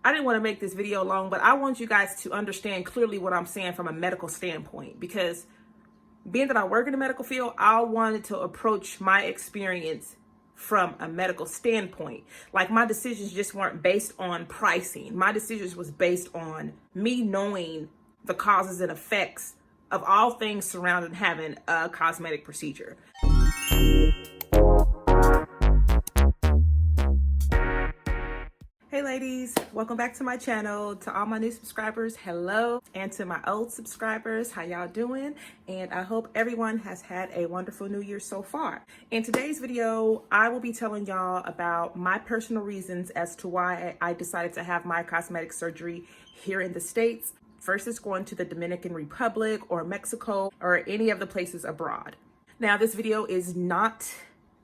I didn't want to make this video long, but I want you guys to understand clearly what I'm saying from a medical standpoint, because being that I work in the medical field, I wanted to approach my experience from a medical standpoint. Like, my decisions just weren't based on pricing. My decisions was based on me knowing the causes and effects of all things surrounding having a cosmetic procedure. Hey ladies, welcome back to my channel. To all my new subscribers, hello. And to my old subscribers, how y'all doing? And I hope everyone has had a wonderful new year so far. In today's video, I will be telling y'all about my personal reasons as to why I decided to have my cosmetic surgery here in the States versus going to the Dominican Republic or Mexico or any of the places abroad. Now, this video is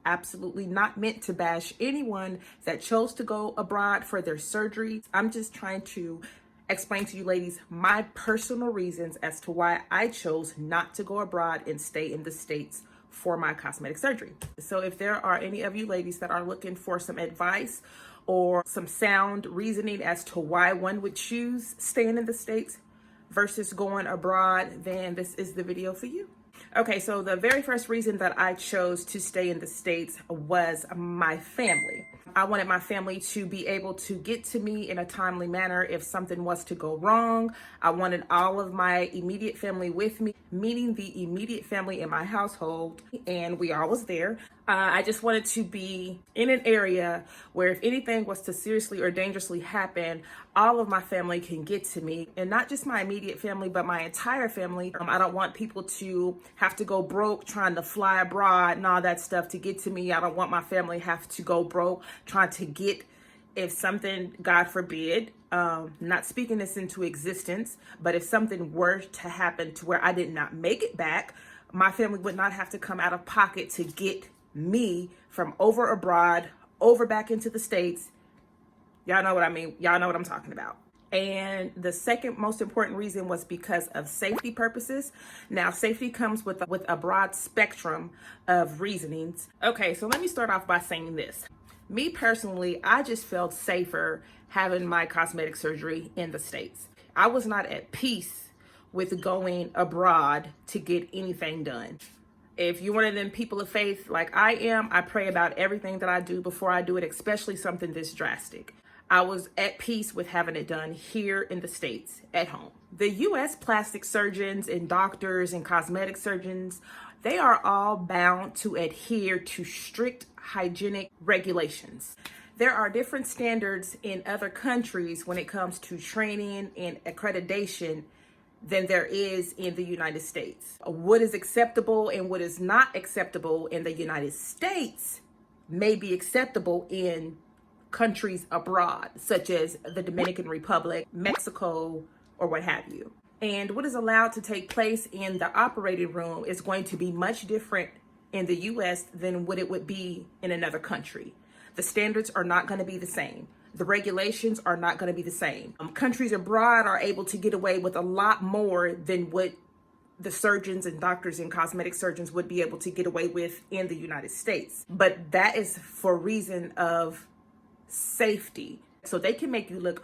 absolutely not meant to bash anyone that chose to go abroad for their surgery. I'm just trying to explain to you ladies my personal reasons as to why I chose not to go abroad and stay in the States for my cosmetic surgery. So if there are any of you ladies that are looking for some advice or some sound reasoning as to why one would choose staying in the States versus going abroad, then this is the video for you. Okay, so the very first reason that I chose to stay in the States was my family. I wanted my family to be able to get to me in a timely manner if something was to go wrong. I wanted all of my immediate family with me, meaning the immediate family in my household, and we all was there. I just wanted to be in an area where if anything was to seriously or dangerously happen, all of my family can get to me, and not just my immediate family, but my entire family. I don't want people to have to go broke trying to fly abroad and all that stuff to get to me. I don't want my family have to go broke trying to get, if something, God forbid, not speaking this into existence, but if something were to happen to where I did not make it back, my family would not have to come out of pocket to get me from over abroad, over back into the States. Y'all know what I mean. Y'all know what I'm talking about. And the second most important reason was because of safety purposes. Now, safety comes with a broad spectrum of reasonings. Okay, so let me start off by saying this. Me personally, I just felt safer having my cosmetic surgery in the States. I was not at peace with going abroad to get anything done. If you're one of them people of faith like I am, I pray about everything that I do before I do it, especially something this drastic. I was at peace with having it done here in the States at home. The U.S. plastic surgeons and doctors and cosmetic surgeons, they are all bound to adhere to strict hygienic regulations. There are different standards in other countries when it comes to training and accreditation than there is in the United States. What is acceptable and what is not acceptable in the United States may be acceptable in countries abroad, such as the Dominican Republic, Mexico, or what have you. And what is allowed to take place in the operating room is going to be much different in the US than what it would be in another country. The standards are not going to be the same. The regulations are not going to be the same. Countries abroad are able to get away with a lot more than what the surgeons and doctors and cosmetic surgeons would be able to get away with in the United States. But that is for reason of safety. So they can make you look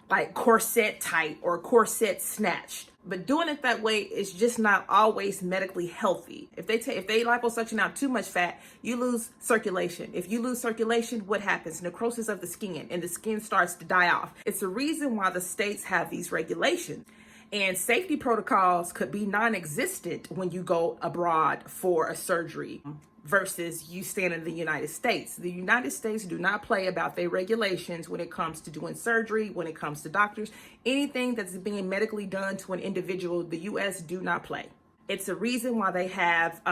like corset tight or corset snatched. But doing it that way is just not always medically healthy. If they liposuction out too much fat, you lose circulation. If you lose circulation, what happens? Necrosis of the skin, and the skin starts to die off. It's the reason why the states have these regulations. And safety protocols could be non-existent when you go abroad for a surgery versus you staying in the United States. The United States do not play about their regulations when it comes to doing surgery, when it comes to doctors. Anything that's being medically done to an individual, the US do not play. It's a reason why they have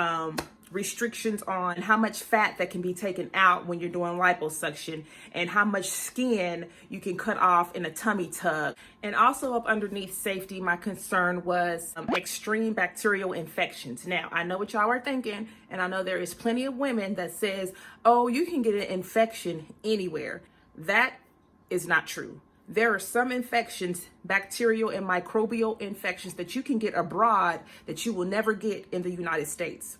restrictions on how much fat that can be taken out when you're doing liposuction and how much skin you can cut off in a tummy tuck. And also up underneath safety, my concern was extreme bacterial infections. Now, I know what y'all are thinking, and I know there is plenty of women that says, oh, you can get an infection anywhere. That is not true. There are some infections, bacterial and microbial infections, that you can get abroad that you will never get in the United States.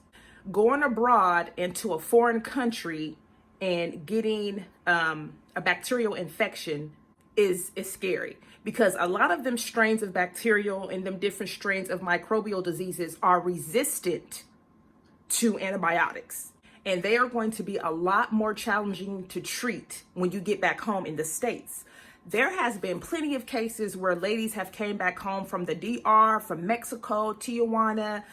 Going abroad into a foreign country and getting a bacterial infection is scary, because a lot of them strains of bacterial and them different strains of microbial diseases are resistant to antibiotics. And they are going to be a lot more challenging to treat when you get back home in the States. There has been plenty of cases where ladies have came back home from the DR, from Mexico, Tijuana,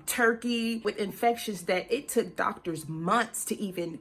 Turkey, with infections that it took doctors months to even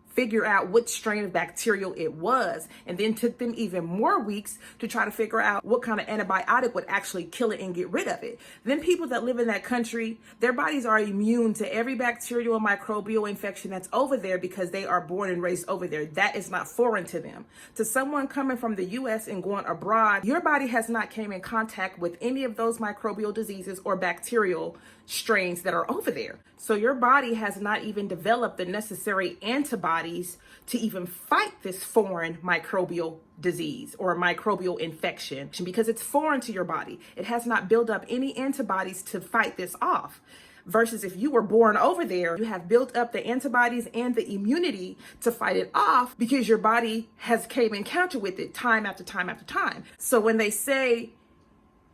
figure out what strain of bacterial it was, and then took them even more weeks to try to figure out what kind of antibiotic would actually kill it and get rid of it. Then people that live in that country, their bodies are immune to every bacterial and microbial infection that's over there because they are born and raised over there. That is not foreign to them. To someone coming from the US and going abroad, your body has not came in contact with any of those microbial diseases or bacterial strains that are over there. So your body has not even developed the necessary antibodies to even fight this foreign microbial disease or microbial infection, because it's foreign to your body. It has not built up any antibodies to fight this off. Versus if you were born over there, you have built up the antibodies and the immunity to fight it off because your body has came in encounter with it time after time after time. So when they say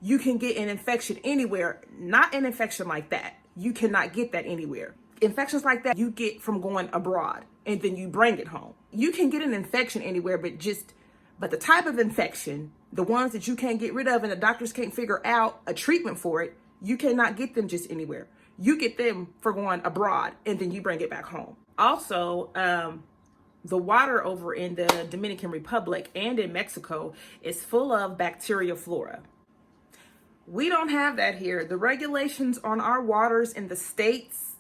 you can get an infection anywhere, not an infection like that. You cannot get that anywhere. Infections like that you get from going abroad and then you bring it home. You can get an infection anywhere, but the type of infection, the ones that you can't get rid of and the doctors can't figure out a treatment for it, you cannot get them just anywhere. You get them for going abroad and then you bring it back home. Also, the water over in the Dominican Republic and in Mexico is full of bacterial flora. We don't have that here. The regulations on our waters in the States,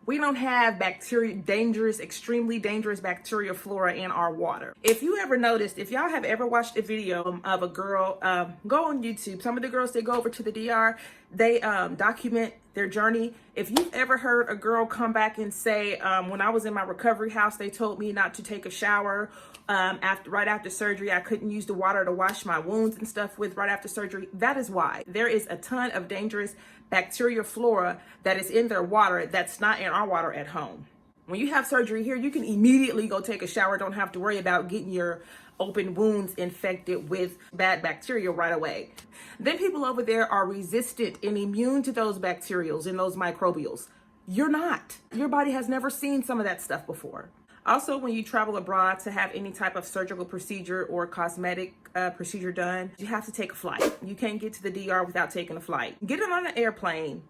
we don't have extremely dangerous bacterial flora in our water. If you ever noticed, if y'all have ever watched a video of a girl, go on YouTube. Some of the girls, they go over to the DR, they document their journey. If you've ever heard a girl come back and say, when I was in my recovery house, they told me not to take a shower right after surgery. I couldn't use the water to wash my wounds and stuff with right after surgery. That is why. There is a ton of dangerous bacterial flora that is in their water that's not in our water at home. When you have surgery here, you can immediately go take a shower. Don't have to worry about getting your open wounds infected with bad bacteria right away. Then people over there are resistant and immune to those bacterials and those microbials. You're not. Your body has never seen some of that stuff before. Also, when you travel abroad to have any type of surgical procedure or cosmetic procedure done, you have to take a flight. You can't get to the DR without taking a flight. Getting on an airplane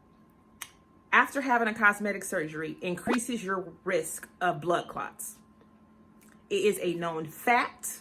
after having a cosmetic surgery increases your risk of blood clots. It is a known fact,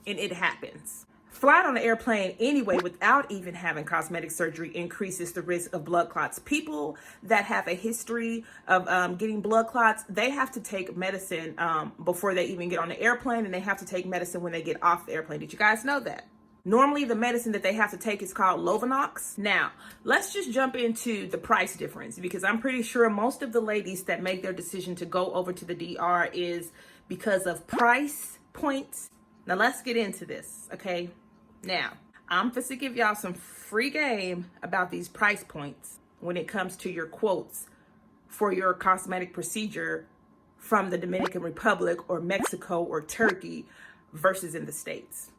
and it happens. Flying on an airplane anyway without even having cosmetic surgery increases the risk of blood clots. People that have a history of getting blood clots, they have to take medicine before they even get on the airplane, and they have to take medicine when they get off the airplane. Did you guys know that? Normally, the medicine that they have to take is called Lovenox. Now, let's just jump into the price difference, because I'm pretty sure most of the ladies that make their decision to go over to the DR is because of price points. Now, let's get into this, okay? Now, I'm supposed to give y'all some free game about these price points when it comes to your quotes for your cosmetic procedure from the Dominican Republic or Mexico or Turkey versus in the States.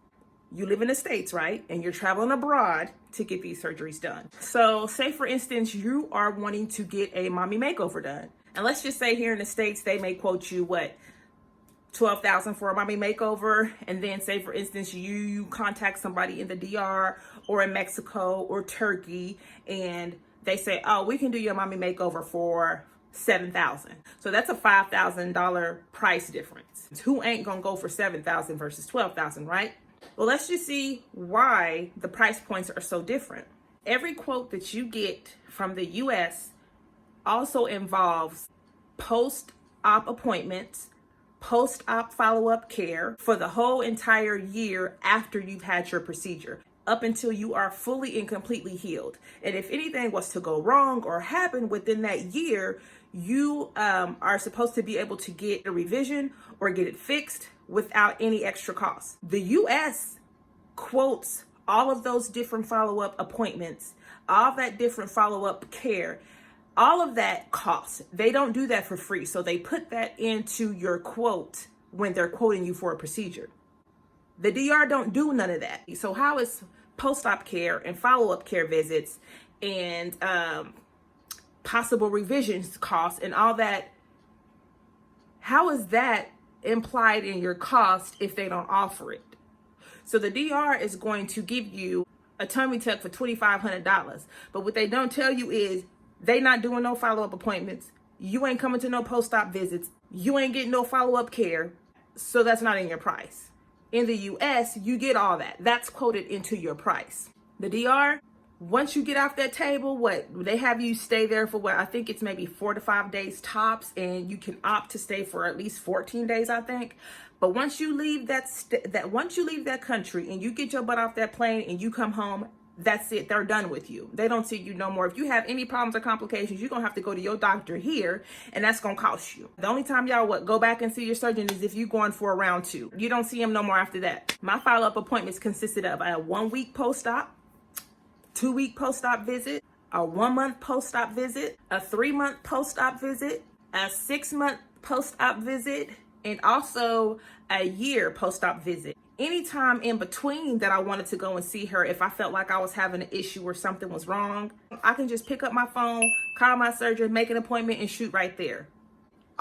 You live in the States, right? And you're traveling abroad to get these surgeries done. So say, for instance, you are wanting to get a mommy makeover done. And let's just say here in the States, they may quote you, what, $12,000 for a mommy makeover. And then say, for instance, you contact somebody in the DR or in Mexico or Turkey, and they say, oh, we can do your mommy makeover for $7,000. So that's a $5,000 price difference. Who ain't gonna go for $7,000 versus $12,000, right? Well, let's just see why the price points are so different. Every quote that you get from the US also involves post-op appointments, post-op follow-up care for the whole entire year after you've had your procedure, up until you are fully and completely healed. And if anything was to go wrong or happen within that year, you are supposed to be able to get a revision or get it fixed without any extra cost. The US quotes all of those different follow-up appointments, all that different follow-up care, all of that costs. They don't do that for free. So they put that into your quote when they're quoting you for a procedure. The DR don't do none of that. So how is post-op care and follow-up care visits and possible revisions costs and all that, how is that implied in your cost if they don't offer it? So the DR is going to give you a tummy tuck for $2,500. But what they don't tell you is they not doing no follow-up appointments. You ain't coming to no post-op visits. You ain't getting no follow-up care. So that's not in your price. In the US, you get all that. That's quoted into your price. The DR, once you get off that table, they have you stay there for I think it's maybe 4 to 5 days tops, and you can opt to stay for at least 14 days, I think. But once you leave once you leave that country and you get your butt off that plane and you come home, that's it. They're done with you. They don't see you no more. If you have any problems or complications, you're going to have to go to your doctor here, and that's going to cost you. The only time y'all go back and see your surgeon is if you're going for a round 2. You don't see him no more after that. My follow-up appointments consisted of a 1-week post-op, 2-week post-op visit, a 1-month post-op visit, a 3-month post-op visit, a 6-month post-op visit, and also a year post-op visit. Anytime in between that I wanted to go and see her, if I felt like I was having an issue or something was wrong, I can just pick up my phone, call my surgeon, make an appointment, and shoot right there.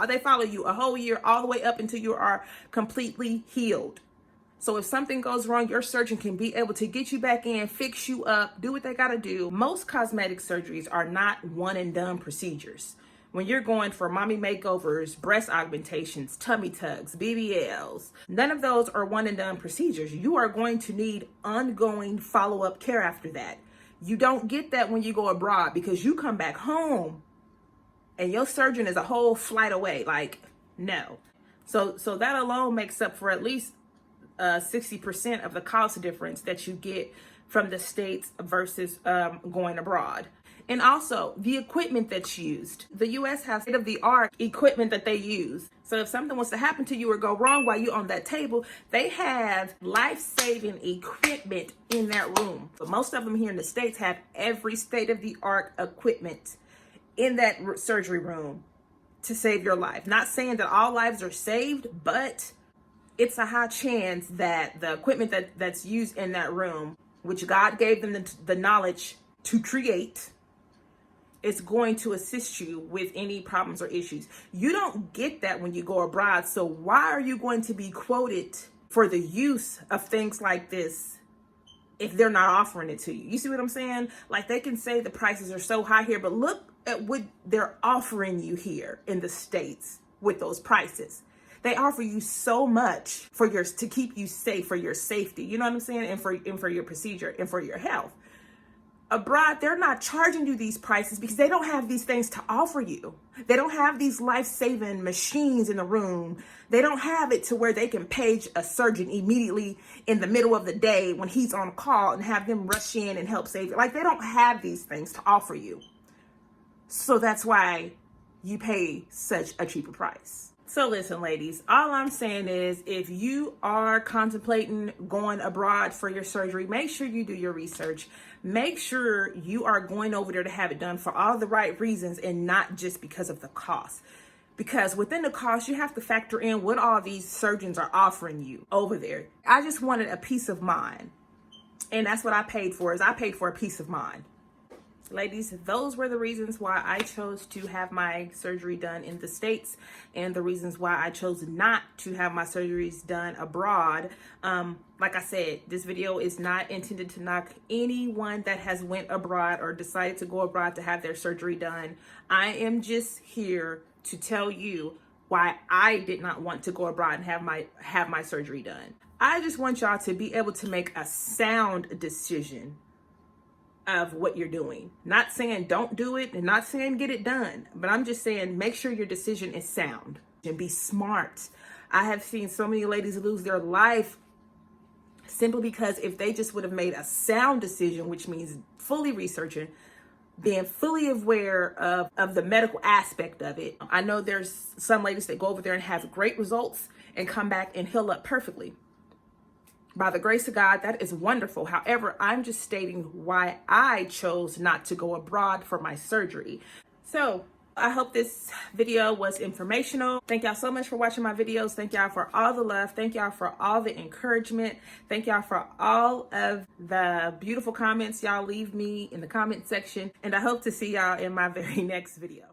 They follow you a whole year, all the way up until you are completely healed. So if something goes wrong, your surgeon can be able to get you back in, fix you up, do what they got to do. Most cosmetic surgeries are not one and done procedures. When you're going for mommy makeovers, breast augmentations, tummy tucks, BBLs, none of those are one and done procedures. You are going to need ongoing follow-up care after that. You don't get that when you go abroad, because you come back home and your surgeon is a whole flight away. Like, no. So that alone makes up for at least 60% of the cost difference that you get from the States versus going abroad. And also the equipment that's used. The US has state-of-the-art equipment that they use. So if something was to happen to you or go wrong while you're on that table, they have life-saving equipment in that room. But most of them here in the States have every state-of-the-art equipment in that surgery room to save your life. Not saying that all lives are saved, but it's a high chance that the equipment that's used in that room, which God gave them the knowledge to create, is going to assist you with any problems or issues. You don't get that when you go abroad. So why are you going to be quoted for the use of things like this if they're not offering it to you? You see what I'm saying? Like, they can say the prices are so high here, but look at what they're offering you here in the States with those prices. They offer you so much to keep you safe, for your safety, you know what I'm saying? And for your procedure and for your health. Abroad, they're not charging you these prices because they don't have these things to offer you. They don't have these life-saving machines in the room. They don't have it to where they can page a surgeon immediately in the middle of the day when he's on call and have them rush in and help save you. Like, they don't have these things to offer you. So that's why you pay such a cheaper price. So listen, ladies, all I'm saying is, if you are contemplating going abroad for your surgery, make sure you do your research. Make sure you are going over there to have it done for all the right reasons and not just because of the cost. Because within the cost, you have to factor in what all these surgeons are offering you over there. I just wanted a peace of mind. And that's what I paid for, is I paid for a peace of mind. Ladies, those were the reasons why I chose to have my surgery done in the States, and the reasons why I chose not to have my surgeries done abroad. Like I said, this video is not intended to knock anyone that has went abroad or decided to go abroad to have their surgery done. I am just here to tell you why I did not want to go abroad and have my surgery done. I just want y'all to be able to make a sound decision of what you're doing. Not saying don't do it and not saying get it done, but I'm just saying make sure your decision is sound and be smart. I have seen so many ladies lose their life simply because if they just would have made a sound decision, which means fully researching, being fully aware of the medical aspect of it. I know there's some ladies that go over there and have great results and come back and heal up perfectly. By the grace of God, that is wonderful. However, I'm just stating why I chose not to go abroad for my surgery. So I hope this video was informational. Thank y'all so much for watching my videos. Thank y'all for all the love. Thank y'all for all the encouragement. Thank y'all for all of the beautiful comments y'all leave me in the comment section. And I hope to see y'all in my very next video.